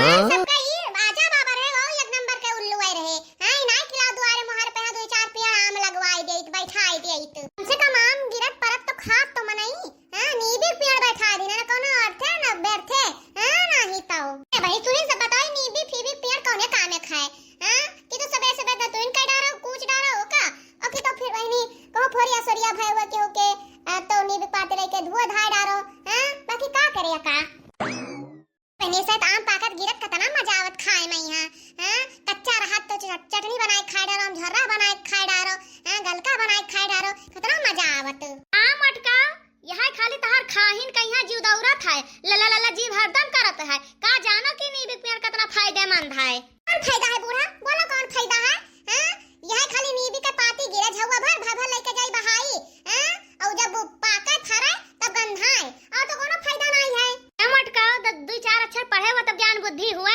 सबका ये आजा बाबा रहे वो एक नंबर के उल्लू आए रहे। हां इनाय खिला दुआरे मोहर पे दो चार पेड़ आम लगवाई देत बैठाई देत। कम से कम आम गिरत परत तो खात तो मनई। हां नीबी पेड़ बैठा दी ना कोनो अर्थ है ना बैठे। हां नहीं तो ए भाई तू ही सब बताई नीबी फीबी पेड़ कौने काम में खाए। हां कि तो सबे सबे तो इन का डारो कूच डारो हो का और कि तो फिर वही कहो फोरिया सोरिया भाई हुआ के होके तो नीबी पाते लेके धुआ धाय डारो। हां बाकी का करे का पहले से आम पाकत गिरत कतना मजा आवत खाए में यहां। हां कच्चा रहत तो चटनी बनाए खाए डारो झर्रा बनाए खाए डारो। हां गलका बनाए खाए डारो कतना मजा आवत। आम अटका यहां खाली तहार खाहिन कहिया जीव दौरत है लला लला जीव हरदम करत है का जानो कि नीबी पेड़ कितना फायदेमंद है। कौन फायदा है बूढ़ा बोलो कौन फायदा है। हां यहां खाली नीबी का पाती गिरे झवा भर भर लेके जाई बहाई। हां और जब पाकत फरे तब गंधाए और तो कोनो फायदा नहीं है। दो चार अक्षर पढ़े हो तब ज्ञान बुद्धि हुए।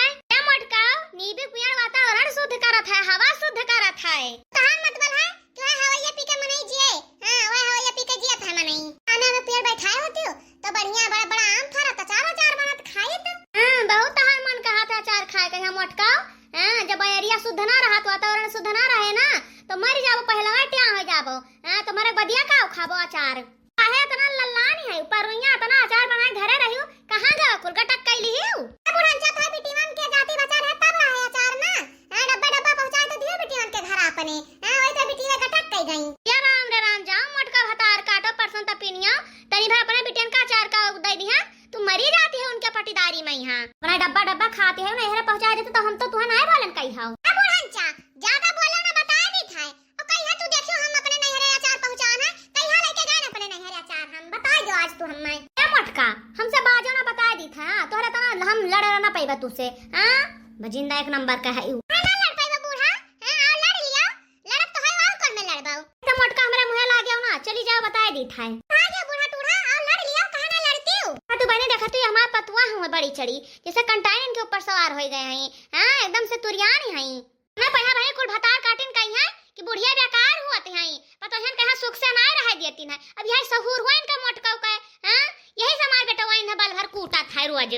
नीबी पेड़ वातावरण शुद्ध करत है हवा शुद्ध करत है। कहां मतलब है कि वह हवाइया पी के मनई जिए। हां वह हवाइया पी के जियत है मनई। आने में पेड़ बैठाए होती हो तो बढ़िया बड़ा बड़ा आम फरत चारों चार बनत खाए तो। हां बहुत है मन कहा था अचार खाए के हम अटका। हां जब एरिया शुद्ध ना रहत वातावरण शुद्ध ना रहे ना तो मर जाबो पहले टिया हो जाबो। हां तुम्हारे बदिया का खाबो अचार काहे इतना लल्लानी है ऊपर रुइया इतना अचार बनाए घरे रहियो कहां गवा कुलगटक कैली हियो। बुढ़ांचा था बेटीवन के जाति बचा रहे तब रहे अचार ना। हां डब्बा डब्बा पहुंचाए तो दियो बेटीवन के घर अपने। हां वही तो बेटीवा गटक कई गई। या राम रे राम जाओ मटका हतार काटो परसों तपिनिया तनी भर अपने बेटियन का अचार का दे दिया तू मरी जाती है उनके पटीदारी में। यहां अपना डब्बा डब्बा खाते है नहरे पहुंचा देते तो हम तो तुहा नहीं बोलन कही हां। बुढ़ांचा ज्यादा बोले ना बता दी था और कहिया तू देखियो हम अपने नहरे अचार पहुंचाना कहिया लेके गए अपने नहरे अचार हम बता दो आज तू हमें। ए मटका हमसे बाजो ना बता दी था तोहरा तना हम लड़ ना पैबा तुसे। हां बजिंदा एक नंबर का है यू ना लड़ पाइबा बूढ़ा। हां आओ लड़ लियो लड़त तो है और कौन में लड़बाऊ। तो मटका हमरा मुंह लागे ना चली जाओ बता दी था। आ गया बूढ़ा टूढ़ा आओ लड़ लियो कहां ना लड़ती हो। तू बने देखा तू हमार पतवा हूं बड़ी चढ़ी जैसे कंटाइन के ऊपर सवार हो गए हैं। हां एकदम से तुरियानी हैं ना पहिया भाई कुल भतार काटिन कही है कि बुढ़िया बेकार हुआ ते हैं पता है कहां सुख से ना रह देती है अब यही सहूर हुआ इनका मटका का। हां यही समाज बेटा वाइन बल भर कूटा था रोज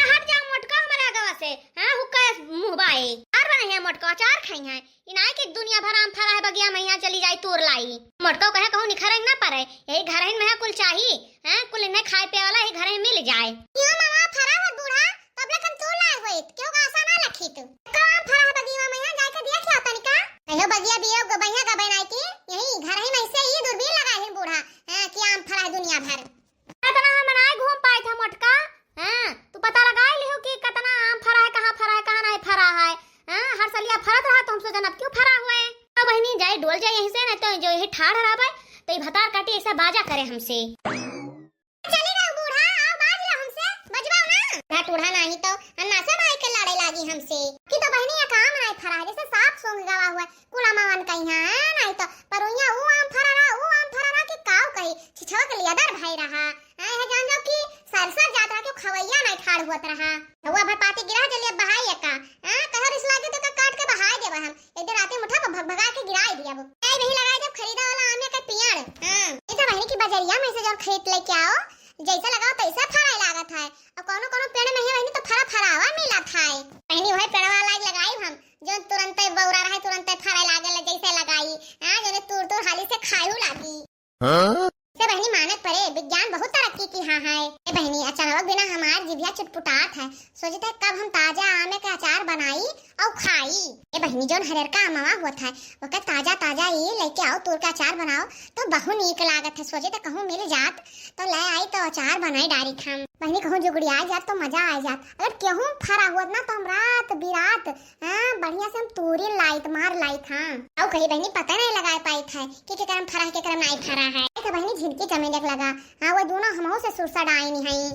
हट जाओ मटका हमारा गवा से। हां हुक्का मुंह बाए और बने है मटका अचार खाई है इनाय के दुनिया भर आम फरा है बगिया में यहां चली जाई तोर लाई मटका कहे कहूं निखरे ना पड़े यही घर में है कुल चाहिए। हां कुल ने खाए पे वाला यही घर में मिल जाए। यो मामा फरा हो बूढ़ा तब लखन तू लाए होइत क्यों आशा ना लखी तू काम फरा बगिया में यहां जाके देख ला तनिका कहो बगिया बिया गबैया का बनाई के यही घर ही में से ही दूरबीन लगा है बूढ़ा। हां कि आम फरा दुनिया भर कितना हम नहीं घूम पाए थे मटका। हां तू पता लगा लियो कि कितना आम फरा है कहां नहीं फरा है। हां हर सलिया फरत रहा तो हम सोचन अब क्यों फरा हुए अब बहनी जाए डोल जाए यहीं से ना तो जो यही ठाड़ रहा तो ये भतार काटी ऐसा बाजा करे हमसे। चली रहो बूढ़ा आओ बाज ला हमसे बजवाओ ना टूढ़ा नहीं तो अन्ना से भाई के लड़े लागी हमसे कि तो बहनी ये काम नहीं फरा जैसे सांप सूंघ गवा हुआ कुला मावन कहीं हां नहीं तो परोया वो आम फरा कि काव कही छिछवा के लियादर भाई रहा। हां है जान जो कि सरसर जात रहा क्यों खवैया नहीं ठाड़ हुआ रहा हुआ भर पाती गिरा जलिए बहाई का। हां कहर इस लागे तो काट के बहाई देबा हम एक दिन रात मुठा भगा के गिराई दिया वो ए नहीं लगा जब खरीदा वाला आम का पेड़। हां ये तो बहनी की बजरिया में से जो खेत लेके आओ जैसा लगाओ तैसा फरा लागत है और कोनो कोनो पेड़ में है वही तो फरावा मिला था पहली वही पेड़वा लाग लगाई हम जो तुरंत बौरा रहे तुरंत फरा लागे जैसे लगाई। हां जो तुर हाली से खायू लागी। हां से बहनी मानत परे विज्ञान बहुत तरक्की की हां है ए बहनी अचानक बिना हमार जिभिया चटपुटात है सोचते कब हम ताजा आम के अचार बनाई और खाई। ए बहनी जोन हरेर का आमवा होत है ओके ताजा ताजा ये लेके आओ तोर का अचार बनाओ तो बहुत नीक लागत है सोचे तो कहूं मिल जात तो ले आई तो अचार बनाई डारी हम बहनी कहूं जुगड़ी आ जात तो मजा आ जात अगर केहू फरा हुआ ना तो हम रात बिरात। हां बढ़िया से हम तोरी लाइट मार लाइट। हां और कही बहनी पता नहीं लगा पाई था कि के करम फरा है के करम नहीं फरा है तो बहनी झिनकी चमेलक लगा। हां वो दोनों हमहु से सुरसा डाई नहीं है।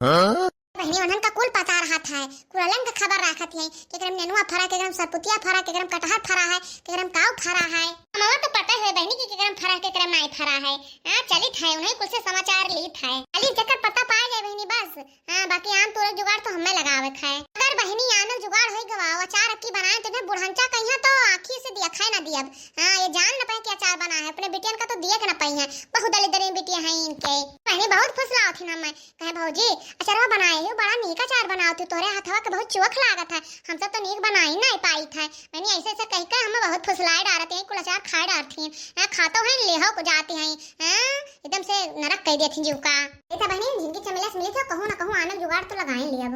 हां बहनी उन्हन का कुल पता रहा था कुललन का खबर रखत है के करम नेनुआ फरा के करम सरपुतिया फरा के करम कटहर फरा है के करम काव फरा है हमवा तो पता है बहनी के करम फरा के करम नहीं फरा है। हां चली था उन्हें कुछ से समाचार ली था खाली जकर पता पाए जाए बहनी बस। हां बाकी आम तोरे जुगाड़ तो हमें लगावे खाए अगर बहनी आनो जुगाड़ होई गवाओ अचार की बनाए तो बुढ़ांचा कहिया तो आंखी से दिया खाए ना दियब। हाँ ये जान न पाए कि अचार बना है, अपने बेटियन का तो दिए के न पाई है, बहुत दले दले बेटियां हैं इनके। पहले बहुत फुसलाओ थी ना मैं, कहे भौजी अचारवा बनाए हो, बड़ा नीक अचार बनाओ थी, तोरे हाथवा के बहुत चोख लागत है, हम सब तो नीक बनाई नहीं पाई था। मैंने ऐसे ऐसे कह के हमें बहुत फुसलाए डालते हैं, कुल अचार खाए डालती हैं, खातो हैं लेहो को जाते हैं, एकदम से नरक कह देती जीव का। ऐसा बहनी जिनकी चमेला से मिली थी कहूँ ना कहूँ आने जुगाड़ तो लगाए लिया हो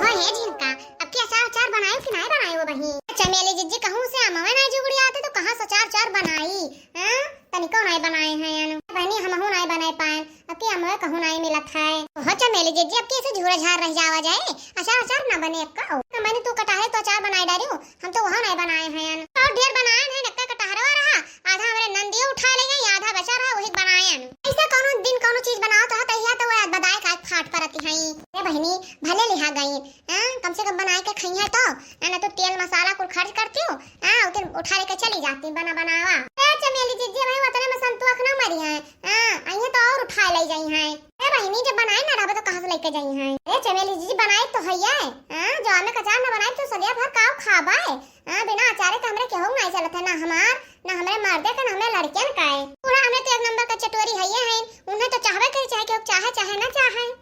है जिनका। अब की अचार बनाए कि नहीं बनाए वो बहनी? चमेली जीजी कहूँ से अमवा नहीं जुगड़ी आते तो कहाँ से अचार बनाई, हैं तनिको नहीं बनाए हैं बहनी, हमहू नहीं बनाए पाए, अब की अमवा कहूँ नहीं मिलत है। हो चमेली जीजी अब कैसे झूरा झार रह जावा जाए, अचार ना बने का मैंने तू कटाहे तो अचार बनाई डाली, हम तो वहाँ नहीं बनाए हैं, और ढेर बनाए हैं, नक्का कटहरवा रहा, आधा हमारे नंदिया उठा ले गई, आधा बचा रहा वही बनाए। ऐसा कोनो दिन कोनो चीज बनाओ तो तहिया तो वो बताए का फाट परती है ये बहनी, भले लिहा गई कम से कम बनाए के खइया तो ना तो तेल मसाला कुल खर्च करती हूँ, उधर उठा लेके चली जाती बना बनावा। चमेली जीजी भाई उतने में संतुक ना मरी है, आइए तो और उठा ले जाई है। ए बहनी जब बनाए ना रहा तो कहाँ से लेके जाई है? ए चमेली जीजी बनाए तो हैया जो हमें अचार ना बनाए तो सदिया भर काव खाबा है, बिना अचारे तो हमरे केहू नहीं चलत है, ना हमार ना हमारे मर्दे का ना हमारे लड़कियन का है, पूरा हमें तो एक नंबर का चटोरी हैया है, उन्हें तो चाहवे करे चाहे केहू चाहे चाहे ना चाहे।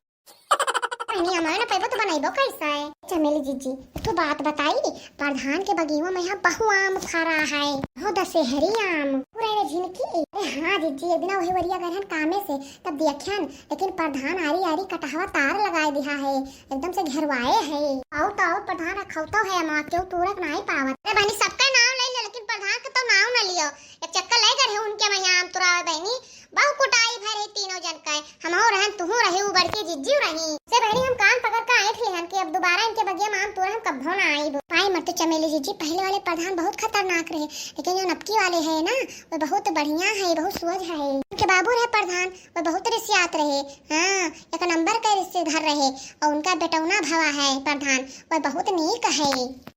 नहीं हमारे ना पैबो तो बनाइबो कैसा है? चमेली जीजी तो बात बताई, प्रधान के बगीवा में यहाँ बहु आम फरा है, हो दशहरी आम पूरा झिनकी। अरे हाँ जीजी एक दिन वही वरिया गहन कामे से तब देखियन, लेकिन प्रधान आरी आरी कटहवा तार लगाए दिया है, एकदम से घेरवाए है, आओ तो प्रधान रखौतो है माँ क्यों तुरक नहीं पावत। अरे बहनी सबका नाम ले लो लेकिन प्रधान का तो नाम न लियो, एक चक्कर ले कर उनके में आम तुरावे बहनी, बहु कुटाई भरे तीनों जन का, हम हो रहन तुहू रहे उ बड़के जिज्जी रही से बहनी, हम कान पकड़ के आए थे कि अब दोबारा इनके बगिया में आम तुरंत कब्बो ना आई पाई मत। चमेली जीजी पहले वाले प्रधान बहुत खतरनाक रहे, लेकिन जो नपकी वाले है ना वो बहुत बढ़िया है, बहुत सूझ है। उनके बाबू रहे प्रधान वो बहुत रिश्यात रहे, हाँ एक नंबर का रिश्तेदार रहे, और उनका बेटौना भवा है प्रधान वो बहुत नीक है,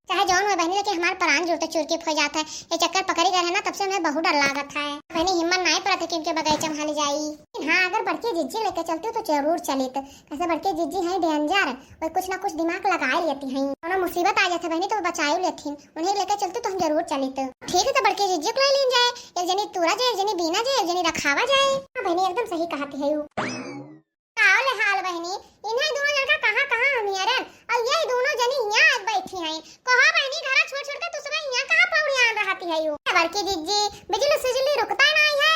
चाहे जौन में बहनी लेकिन हमारे प्राण जुड़ते चुरके हो जाता है, ये चक्कर पकड़ी गए है ना तब से हमें बहुत डर लागत है, बहनी हिम्मत नहीं पड़ता कि उनके बगीचा में जाई। हाँ अगर बड़की जिज्जी लेके चलती तो जरूर चलित, कैसे बड़की जिज्जी है डेंजर, वो कुछ ना कुछ दिमाग लगा लेती है, और मुसीबत आ जाती बहनी तो बचाई लेती, उन्हें लेके चलते तो हम जरूर चलित। ठीक है तो बड़की जिज्जी को ले ली जाए, एक जनी तुरा जाए, एक जनी बीना जाए, एक जनी रखावा जाए। बहनी एकदम सही कहती है हाल बहनी, इन्हें दोनों जन का कहाँ कहाँ नियरन, और ये दोनों जनी यहाँ बैठी हैं, कहा बहनी घर छोड़ छोड़ के तुसरा यहाँ कहाँ पौड़ियां रहती है यू? बड़की जिज्जी बिजली सिजली रुकता नहीं है,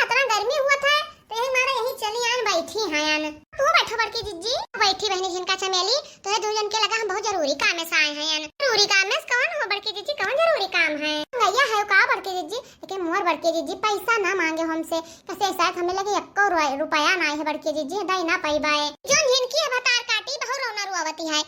इतना गर्मी हुआ था तो यही मारे यही चली आन बैठी हैं। तू बैठो बड़की जिज्जी, बैठी बहनी जिनका चमेली, तो ये दो जन के लगा हम बहुत जरूरी काम में आए हैं। जरूरी काम में कौन हो बड़की जिज्जी, कौन जरूरी काम है? भैया है का बड़की जिज्जी, लेकिन मोर बड़की जिज्जी पैसा ना मांगे हमसे, कैसे शायद हमें लगे 1 रुपया ना है बड़की जिज्जी, दई ना पैबाए जो जिनकी है बतार काटी बहुत रोना रुआवती है,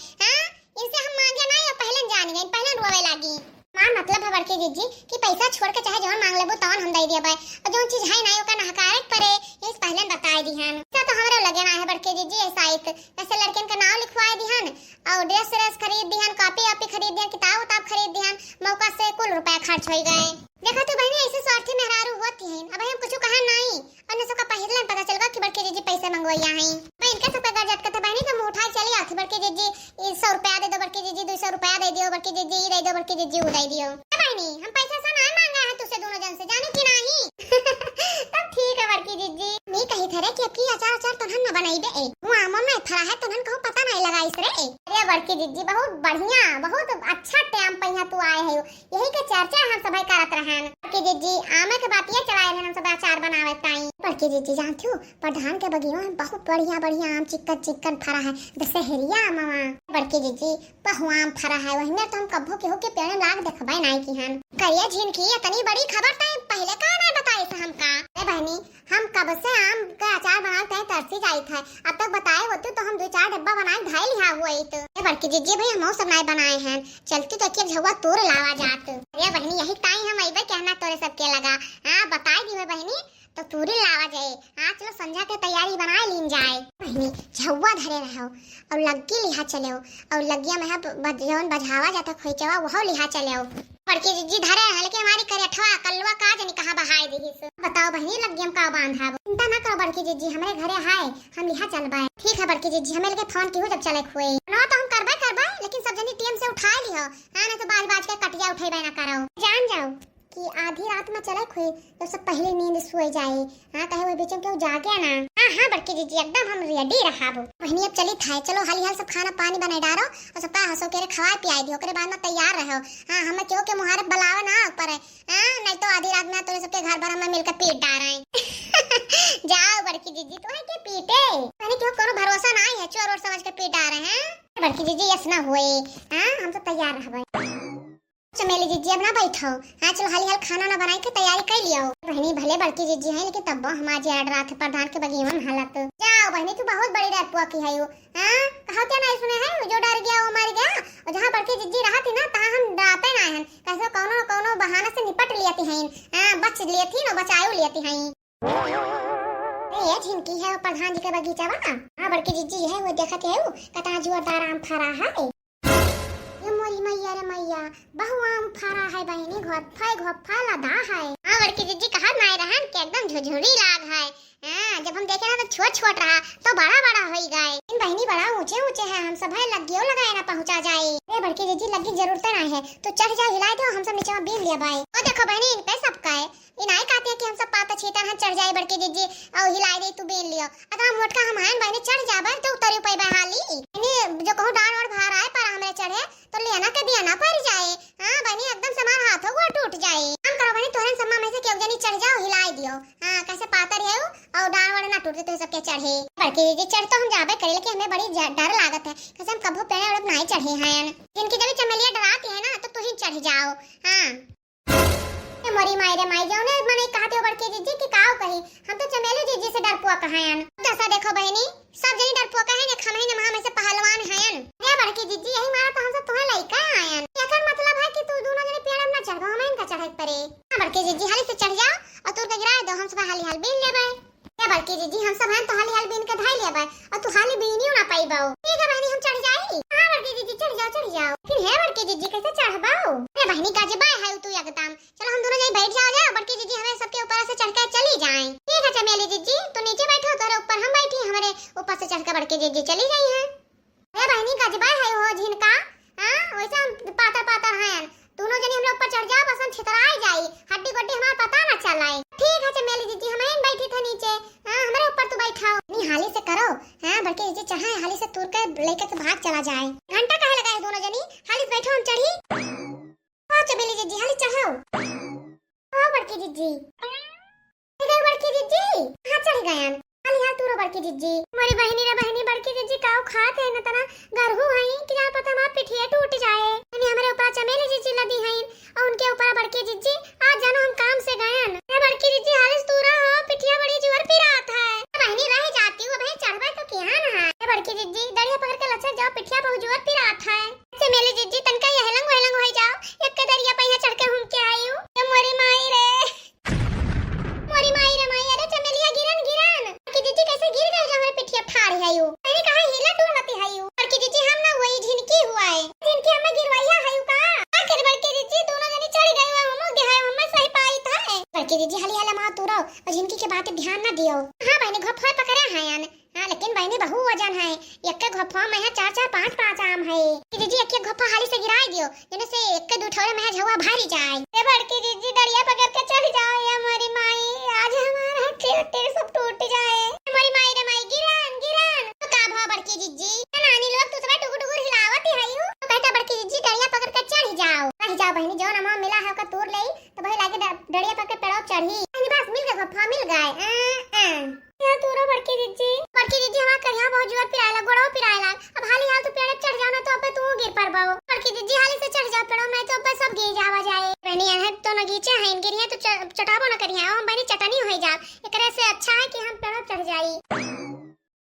इनसे हम मांगे नहीं और पहले जान गए पहले रुआवे लागी। मां मतलब है बड़की जिज्जी कि पैसा छोड़ के चाहे जौन मांग लेबो तौन हम दे देबे, और जो चीज है ना ओका नहकारे पड़े ये पहले बताई दिहन, तो हमरे लगे ना है बड़की जिज्जी ऐसा आइत जैसे लड़कन का नाम लिखवाए दिहन और ड्रेस खरीद दिहन, कॉपी खरीद दिहन, किताब खरीद दिहन, मौका से कुल रुपया खर्च हो गए। देखा तो बहनी ऐसे स्वार्थी मेहरारू होती है, अब हम कुछ कहा नहीं और न सबका पहले पता चलगा कि बड़की जिज्जी पैसे मंगवाइया हैं, मैं इनके सबका गजट का बहनी तो मुंह उठाए चली आती बड़की जिज्जी 100 रुपया दे दो, बड़की जिज्जी 200 रुपया दे दियो, बड़की जिज्जी दे दो, बड़की जिज्जी दे दियो। बहनी हम पैसा सा नहीं मांगा है तुझसे दोनों जन से, जाने की नहीं तब ठीक है बड़की जिज्जी, मैं कही थरे कि अब की अचार तो न बनाइबे, वो आमो में फरा है तो न कहूं पता नहीं लगा इसरे। अरे बड़की जिज्जी बहुत बढ़िया बहुत अच्छा टाइम पहिया तू आए है, यही के चर्चा हम सब करत रहन। बड़की जिज्जी आमे के बात ये चलाए रहन हम सब अचार बनावे ताई। बड़की जिज्जी जानती हो प्रधान के बगीचा में बहुत बढ़िया बढ़िया आम चिकन फरा है, दशहरिया आमवा बड़की जिज्जी बहु आम फरा है, वही में तो हम कब्बो के होके पेड़ लाग देखबे नहीं की हन करिया झिनकी इतनी बड़ी खबर तय पहले का ना बताई से हमका। ए बहनी हम कब से आम का अचार बनाते हैं तरसी जाई था, अब तक बताए होते तो हम 2-4 डब्बा बनाए ढाई लिया हुआ ही तो। ए बड़की जिज्जी भाई हम सब नहीं बनाए हैं, चलती तो एक झवा तोड़ लावा जात। अरे बहनी यही टाइम हम आइबे कहना तोरे सबके लगा, हां बताई दी बहनी तो तूरी लावा जाए, हाँ चलो संध्या के तैयारी बना लीन जाए। बहनी झुआ धरे रहो और लग्गी लिहा चले और लग्गिया में जौन बजावा जाता खोइचवा वह लिहा चले। बड़की जिज्जी धरे हैं लेकिन हमारी करेठवा कलवा का जनी कहां बहाई दी। बताओ बहनी लग्गी हम का बांधा, चिंता ना करो बड़की जिज्जी हमारे घरे हाय हम लिहा चलबे। ठीक है बड़की जिज्जी हमें लगे फोन की हो जब चले खोए ना तो हम करबे लेकिन सब जनी टीम से उठा ली हो, हां ना तो बाज बाज के कटिया उठेबे ना करो। जान जाओ कि आधी रात में चले खोई तो सब पहले नींद सोए जाए। हां कहे वो बीच में क्यों जागे ना। हां बड़की जीजी एकदम हम रेडी रहाबो। बहनी अब चली थाए, चलो हाली हाल सब खाना पानी बनाए डारो और सबका हंसो के खवा पियाई दियो, ओकरे बाद में तैयार रहो। हां हमें क्यों के मुहारे बुलावे ना ऊपर है। हां नहीं तो आधी रात में तोरे सबके घर भर में मिलकर पीट डारे। जाओ बड़की जीजी तुम्हें के पीटे मैंने क्यों करो भरोसा ना है, चोर और समझ के पीट डारे हैं। बड़की जीजी यस ना हुए। हां हम सब तैयार रहबे। चमेली जीजी अब ना बैठो। हाँ चलो हाली हाल खाना ना बनाई के तैयारी कर लियो। बहनी भले बड़की जीजी है लेकिन तब हमारे अड़ रहा था प्रधान के बगीवा में हालत। जाओ बहनी तू बहुत बड़ी डरपुआ की है। हाँ कहा क्या नहीं सुने है, जो डर गया वो मर गया। और जहाँ बड़की जीजी रहा थी ना तहाँ हम डराते ना हैं, कैसे कौनो कौनो बहाना से निपट लियती हैं। हाँ बच लिए थी ना बचायो लियती हैं। ये झिनकी है वो प्रधान जी के बगीचा बा। हाँ बड़की जीजी है वो देखा के है वो कता जुआदार आम फरा है। मोरी मैया रे मैया बहु आम फरा है बहनी, घोफा लदा है। हां बड़की जीजी कहा ना रहन के एकदम झुझुड़ी लाग है। हां जब हम देखे ना तो छोट रहा तो बड़ा हो गए। इन बहनी बड़ा ऊंचे है, हम सब है लगियो लगाए ना पहुंचा जाए। ए बड़की जीजी लगी जरूरत ना है तो चढ़ जाओ हिला दो, हम सब नीचे में बीन लिया भाई। ओ देखो बहनी इन पे सबका है, इनाई कहते हैं कि हम सब पाता छीता है चढ़ जाए बड़की जीजी और हिलाई दे तू बीन लियो। अगर मोटका हम हैं बहनी चढ़ जाबे तो उतरी पे बहाली इन्हें जो कहूं डांड और भार आए पर हमरे चढ़े तो लेना के दिया ना पड़ जाए। हां बहनी एकदम समार हाथों को टूट जाए। हम करो बहनी तोहन सम्मा में से केव जनी चढ़ जाओ हिलाई दियो। हां कैसे पातर है और डांड वाले ना टूटे तो सबके चढ़े। बड़की जीजी चढ़ तो हम जाबे करे लेकिन हमें बड़ी डर लागत है कैसे हम कबो पेड़ और नहीं चढ़े हैं। जिनकी जब चमेलिया डराती है ना तो तू ही चढ़ जाओ। हां मोरी मायरे माई जाओ ने मने कहते हो बड़की जीजी कि काओ कही हम तो चमेली जीजी से डरपुआ कहायन। जैसा देखो बहनी सब जनी डरपुआ कहे ने खमई ने महा में से पहलवान हैं। ये बड़की जीजी यही मारा तो हम सब तुम्हें लइका आयन। एकर मतलब है कि तू दोनों जने पेड़ में ना चढ़ हम इनका चढ़े परे। हां बड़की जीजी हाली से चढ़ जाओ और तू के गिरा दो, हम सब हाली हाल बीन लेबे। ये बड़की जीजी हम सब हैं तो हाली हाल बीन के धाई लेबे और तू हाली बीनियो ना पाइबो। ठीक है बहनी हम चढ़ जाई। हां बड़की जीजी चढ़ जाओ। फिर है बड़की जीजी कैसे चढ़बाओ। अरे बहनी गजबा है तू एकदम। चलो हम दोनों जाई बैठ जाओ बड़की जीजी हमें सबके ऊपर से चढ़ के चली जाएं। ठीक है चमेली जीजी तू नीचे बैठो तोरे ऊपर हम बैठी हमारे ऊपर से चढ़ के बड़की जीजी चली गई है। अरे बहनी गजबा है हो झिनका। हां वैसे हम पातर हैं दोनों जनी हमरे ऊपर चढ़ जाओ बस हम छितराई जाई हड्डी गोड्डी हमारा पता ना चलाए। ठीक है चमेली जीजी हम इन बैठी थे नीचे। हां हमारे ऊपर तू बैठाओ नहीं हाली से करो। हां बड़की जीजी चाहे हाली से तूर के लेके के भाग चला जाए। घंटा काहे लगाए दोनों जनी हाली से बैठो हम चढ़ी। हां चमेली जीजी हाली चढ़ाओ। हां बड़की जीजी इधर बड़की जीजी हां चढ़ गयन हाली हाल तूरो बड़की जीजी। मोरी बहनी रे बहनी बड़की जीजी काऊ खात है न तना गरहु हई कि क्या पता हमार पिठिया टूट जाए। यानी हमारे ऊपर चमेली जीजी लदी हई और उनके ऊपर बड़की जीजी आज जानो हम काम से गयन। ए बड़की जीजी हालिस तूरा हो पिठिया बड़ी जोर पिरात है। बहनी रह जाती हूं बहन चढ़बे तो किया ना है। ए बड़की जीजी दड़िया पकड़ के लचक जाओ पिठिया बहुत जोर पिरात है। चमेली जीजी तनका यहलंग वहलंग होई जाओ एक के दरिया पे यहां चढ़ के घूम के आई हूं। ए मोरी माई रे माई अरे चमेलिया गिरन बड़की जीजी कैसे गिर गई हमारे पिठिया फाड़ है यू। मैंने कहा हिला डोल मत है यू। बड़की जीजी हम ना वही झिनकी हुआ है झिनकी हमें गिरवाया है यू का आखिर बड़की जीजी दोनों जनी चढ़ गई हम गए हम सही पाई था। बड़की जीजी हाली हाल मा तू रहो और झिनकी के बात ध्यान ना दियो। हां बहनी घोफा पकड़े हैं यान। हां लेकिन बहनी बहु वजन है एक के घोफा में है 4 5 आम है। जीजी एक घोफा हाली से गिराई दियो जने से एक के दूठौरे में झवा भारी जाए। ए बड़की जीजी दरिया पकड़ के चढ़ जाओ या मोरी माई आज हमारा टेर सब टूट जाए। मोरी माई रे माई गिरन तो का भा बड़की जीजी नानी लोग तो सब टुकुर हिलावत है यू। तो कहता बड़की जीजी दरिया पकड़ के चढ़ जाओ बहनी जो ना मिला है का तोड़ ले तो भाई लाके दरिया पकड़ के पेड़ो चढ़ी बस मिल गए घोफा मिल गए। या तोरा बड़की जीजी हमारा करिया बहुत जोर पिरायला गोड़ो पिरायला अब हाली हाल तो पेड़ चढ़ जाओ ना तो अब तू गिर परबाओ। बड़की जीजी हाली से चढ़ जाओ पेड़ो में तो अब सब गिर जावा जाए। बहनी है तो न गीचे हैं गिरिया तो चटाबो न करिया हम बहनी चटनी हो जा एकरे से अच्छा है कि हम पेड़ो चढ़ जाई।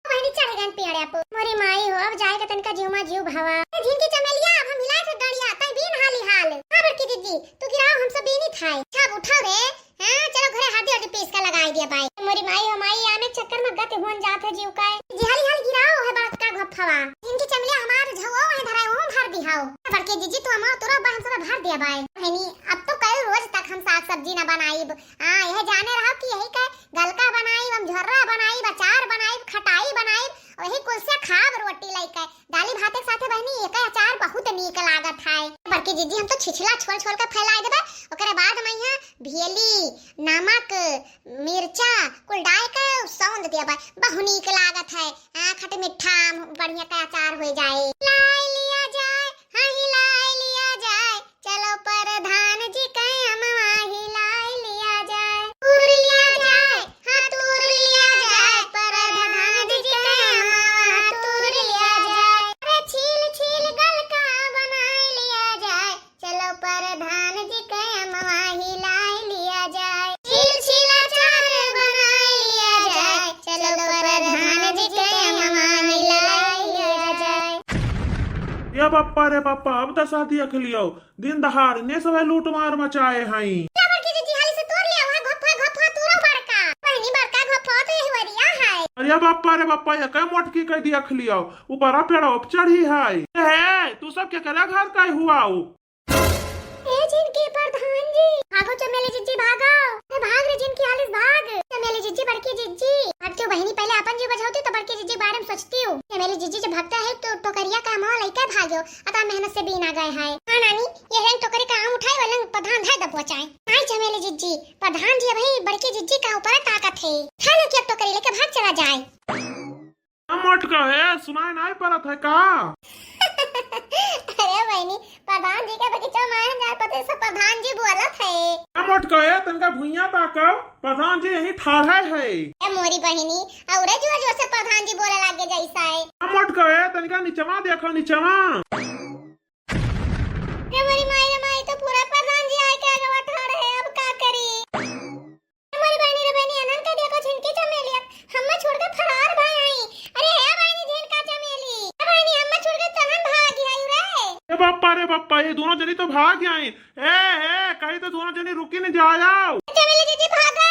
बहनी चढ़ गन पेड़ पे मोरी माई हो अब जाए का तनका जीव मा जीव भावा झिनकी चमेलिया अब हम हिलाए से डड़िया तई बीन हाली हाल। हां बड़की जीजी तू गिराओ हम सब बीनी थाए छाप उठा रे। हां चलो घरे हाथी पीस का लगाई दिया भाई। मोरी माई हो माई आने चक्कर में गते होन जात है जीव काय जी हाली हाल गिराओ है बड़का घफवा इनकी चमलिया हमार झवो है धराए हम भर दिहाओ। बड़के जीजी तो हमार तोरा बहन सब भर दिया भाई। बहनी अब तो कई रोज तक हम साग सब्जी ना बनाईब। हां यह जाने रहो कि यही का गलका बनाईब हम झर्रा बनाईब अचार बनाईब खटाई बनाईब और यही कुल से खाब रोटी लइका दाली भात के साथे बहनी एक अचार बहुत नीक लागत है। चमेली जीजी हम तो छिछला छोड़ छोड़ के फैला देबे ओकरे बाद हम यहाँ भेली नमक मिर्चा कुल डाल के सौंद देबे बहुत नीक लागत है खट मीठा बढ़िया का अचार हो जाए लाई लिया जाए हाँ हिलाई लिया जाए चलो प्रधान जी के अमवा हिलाई लिया जाए तूर लिया जाए हाँ तूर लिया जाए प्रधान जी के अमवा तूर लिया जाए अरे छील छील गल का बनाए लिया जाए चलो प्रधान जी के अमवा हिलाई लिया जाए छील छील अचार बनाए लिया जाए चलो प्रधान जी के अमवा हिलाई लिया जाए। या बाप्पा रे बाप्पा अब तो शादी अखलियो दिन दहाड़ ने सब लूट मार मचाए हई क्या बड़की जीजी हाली से तोड़ लिया वहां घप्पा घप्पा तोरो बड़का पहली बड़का घप्पा तो ही वरिया है अरे बाप्पा रे बाप्पा ये कई मोटकी कर दिया अखलियो ऊपर पेड़ उप चढ़ी है तू सब क्या करे घर का हुआ ए जिनके प्रधान जी भागो चमेली जीजी भागो ए भाग रे जिनकी हालिस भाग चमेली जीजी बड़की जीजी अब तो बहनी पहले अपन जी बजावती तो बड़की जीजी बारे में सोचती हूँ चमेली जीजी जब भागता है तो टोकरिया का मां लइका भागो अता मेहनत से बिना गए है हां नानी ये रंग टोकरी का आम उठाए वाला प्रधान है दब बचाए नहीं चमेली जीजी प्रधान जी भाई बड़की जीजी का ऊपर ताकत है थाने की टोकरी लेके भाग चला जाए मोटका है सुनाई नहीं पड़त है का अरे बहनी प्रधान जी के बगीचा में जाए पते सब प्रधान जी बोलत है मोटका है तनका भुइया ताको प्रधान जी यही ठाढ़े है ए मोरी बहनी औरे जो से प्रधान जी बोले लागे जैसा है मोटका है तनका नीचवा देखो नीचवा ए मोरी माई तो पूरा प्रधान जी आए के आगे ठाड़ है अब का करी ए मोरी बहनी रे बहनी अनन का देखो झिनकी चमेली हम छोड़ के फरार भाई आई अरे है बहनी झिन का चमेली ए बहनी हम छोड़ के चलन भागी आई रे रे बाप्पा ये दोनों जनी तो भाग गए ए कहीं तो दोनों जनी रुकी नहीं जाओ चमेली जीजी भागो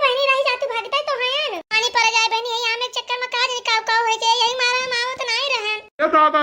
बहनी रही जाती भागता तो है न पानी पड़ जाए बहनी यहां में चक्कर में काज काव हो जाए यही मारा मावत तो नहीं रहन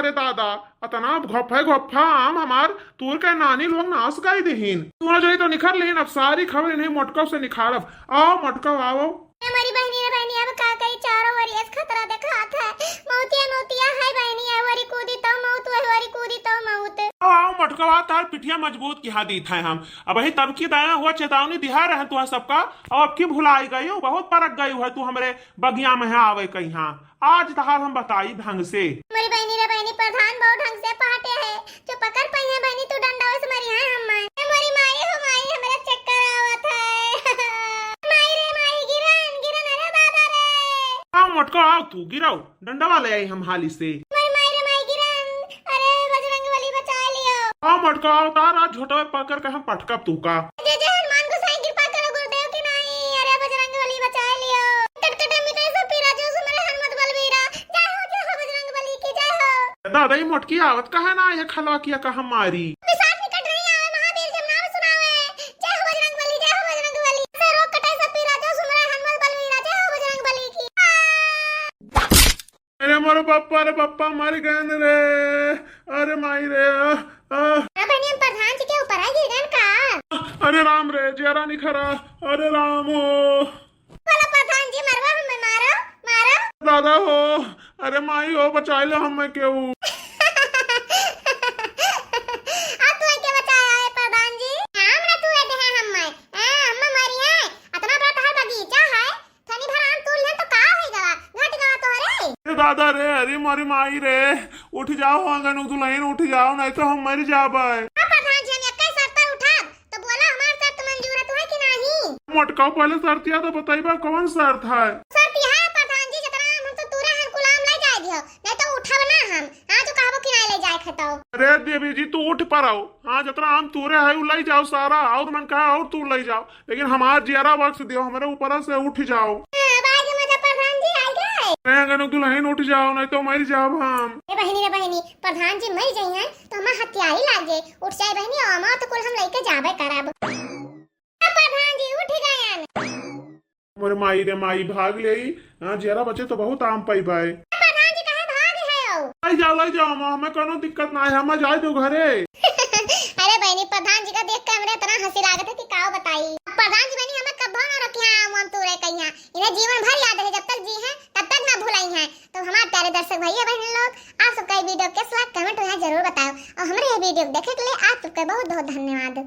रे दादा अतना घप्फा आम हमार तूर के नानी लोग नाश गई दहीन दोनों जनी तो निखर लेन अब सारी खबर नहीं मोटकव से निखारब आओ मोटकव आओ हमारी बहनी अब का करी चारों वरियस खतरा दिखात है मोतिया है बहनी है वरी कूदी तो मौत वरी कूदी तो मौत आओ मटकवा तार पिठिया मजबूत की हादी थे हम अब ही तब की दाया हुआ चेतावनी दिहा रहे तू सबका और अब की भुलाई गई हो बहुत परक गई है तू हमरे बगिया में आवे कहीं आज तहार हम बताई ढंग से मेरी बहनी रे बहनी प्रधान बहुत ढंग से पाटे है जो पकड़ पाई है बहनी तू डंडा से मरी है हम हमारी माई हो माई हमरा चक्कर आवत है माई रे माई गिरन अरे दादा रे आओ मटका आओ तू गिराओ डंडा वाले आई हम हाली से माई रे माई गिरन अरे बजरंग बली बचा लियो आओ मटका आओ तार आज झोटवे पकड़ के हम पटकब तू का जय जय हनुमान गोसाई कृपा करो गुरुदेव की नहीं अरे बजरंग बली बचा लियो कटकटे मिटे सब पीरा जो सुमरे हनुमत बलवीरा जय हो बजरंग बली की जय हो दादा ये मोटकी आवत कहा ना ये खलवा किया कहा मारी साथ में कट रही है महावीर जब नाम सुनावे जय हो बजरंग बली से रोक कटाई सब पीरा जो सुमरे हनुमत बलवीरा जय हो बजरंग बली की अरे मोरे पप्पा मर गए रे अरे माई रे बहनी हम प्रधान जी के ऊपर आ गिर गन का अरे राम रे जरा निखरा अरे राम हो वाला प्रधान जी मरवा हमें मारो दादा हो अरे माई हो बचा ले हम क्यों अब तू के बचाया है प्रधान जी हम ना तू है हम हम मरी है इतना बड़ा तहर बगीचा है थनी भर आम तोड़ ले तो का होएगा घट गवा तोरे दादा रे अरे मोरी माई रे उठ जाओ आंगन दुल्हन उठ जाओ नहीं तो हम मर जाबे प्रधान जी हम एक सर पर उठा तो बोला हमार शर्त मंजूर है कि नहीं मोटका पहले शर्तिया तो बताइबा कौन शर्त है शर्त यह है प्रधान जी जतना हम तो तुरा हम गुलाम ले जाए दियो नहीं तो उठाव ना हम हां जो कहबो कि नहीं ले जाए खताओ अरे देवी जी तू उठ पर आओ हाँ जितना आम तूरे है उ ले जाओ सारा और मन कहा और तू ले जाओ लेकिन हमार जियारा बख्श दियो हमारे ऊपर से उठ जाओ बाज मजा प्रधान जी आ गए आंगन दुल्हन उठ जाओ नहीं तो मर जाओ हम रे बहनी प्रधान जी मर जाई हैं तो हम हत्यारी लाग जाए उठ जाए बहनी और तो कुल हम लेके जाबे करब प्रधान जी उठ गए मोरे माई रे माई भाग ले जियारा बचे तो बहुत आम पाई बाय प्रधान जी कहां भाग है ले जाओ हमें कोनो दिक्कत ना है हम जाए दो घरे अरे बहनी प्रधान जी का देख के हमरे इतना हंसी लागत है कि का बताई प्रधान जी बहनी हमें कब्बो ना रखिया हम तोरे कहिया इन्हें जीवन भर याद है जब तक जी हैं तब तक ना भुलाई हैं तो हमारे प्यारे दर्शक भैया बहन लोग आप सबका वीडियो कैसा लगा कमेंट में जरूर बताओ और हमारे वीडियो देखे के लिए आप सबका बहुत बहुत धन्यवाद।